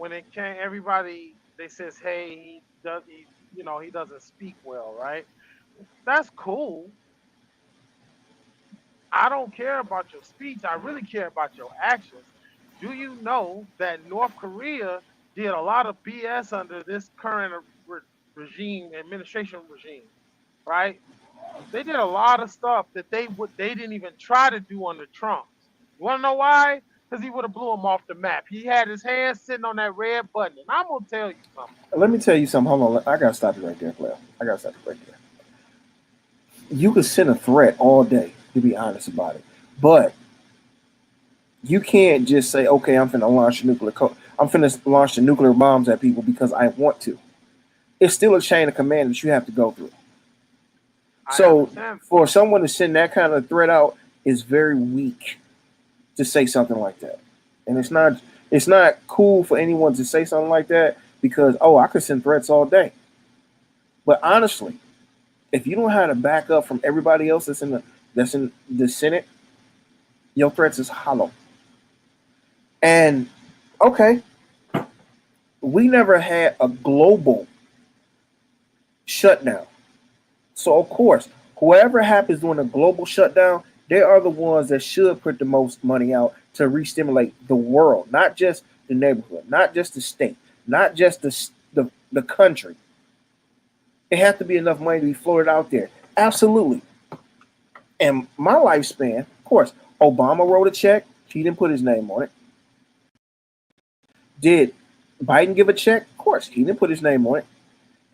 when it came, everybody they says, hey, he doesn't speak well, right? That's cool. I don't care about your speech. I really care about your actions. Do you know that North Korea did a lot of BS under this current administration regime, right? They did a lot of stuff that they didn't even try to do under Trump. You want to know why? Because he would have blew him off the map. He had his hand sitting on that red button, and I'm gonna tell you something. Let me tell you something. Hold on. I gotta stop you right there, Blair. I gotta stop you right there. You could send a threat all day, to be honest about it, but you can't just say, "Okay, I'm finna launch the nuclear bombs at people because I want to." It's still a chain of command that you have to go through. I So understand. for someone to send that kind of threat out is very weak to say something like that. And it's not cool for anyone to say something like that because I could send threats all day. But honestly, if you don't have to back up from everybody else that's in the Senate, your threats is hollow. And okay, we never had a global shutdown. So of course, whoever happens during a global shutdown, they are the ones that should put the most money out to re-stimulate the world, not just the neighborhood, not just the state, not just the country. It has to be enough money to be floated out there. Absolutely. And my lifespan, of course, Obama wrote a check. He didn't put his name on it. Did Biden give a check? Of course, he didn't put his name on it.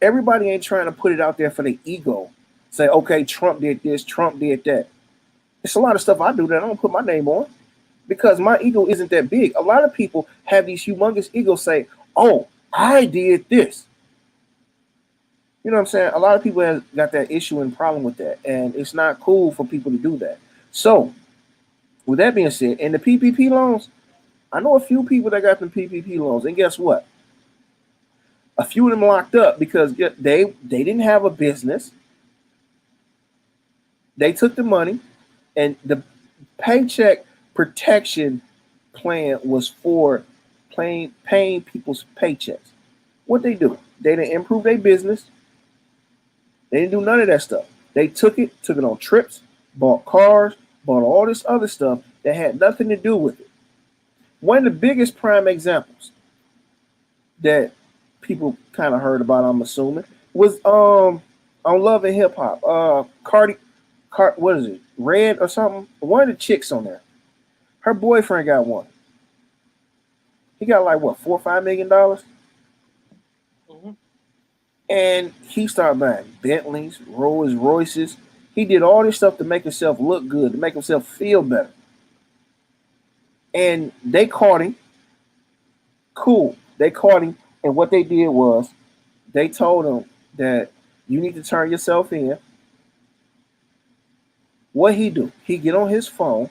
Everybody ain't trying to put it out there for the ego. Say, okay, Trump did this, Trump did that. It's a lot of stuff I do that I don't put my name on because my ego isn't that big. A lot of people have these humongous egos say, oh, I did this. You know what I'm saying? A lot of people have got that issue and problem with that. And it's not cool for people to do that. So, with that being said, and the PPP loans, I know a few people that got the PPP loans. And guess what? A few of them locked up because they didn't have a business. They took the money, and the paycheck protection plan was for paying people's paychecks. What they do? They didn't improve their business. They didn't do none of that stuff. They took it on trips, bought cars, bought all this other stuff that had nothing to do with it. One of the biggest prime examples that people kind of heard about, I'm assuming, was on Love and Hip Hop. What is it? Red or something? One of the chicks on there. Her boyfriend got one. He got like what, $4 or $5 million? Hmm. And he started buying Bentleys, Rolls Royces. He did all this stuff to make himself look good, to make himself feel better. And they caught him. Cool. They caught him. And what they did was they told him that you need to turn yourself in. What he do? He get on his phone.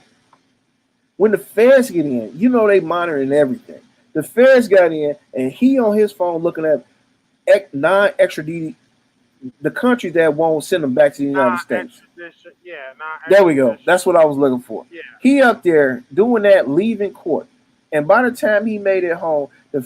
When the feds get in, they monitoring everything. The feds got in, and he on his phone looking at non-extradited the country that won't send them back to the United Nah, States. extradition. Yeah, nah, There we go. extradition. That's what I was looking for. Yeah. He up there doing that, leaving court, and by the time he made it home, the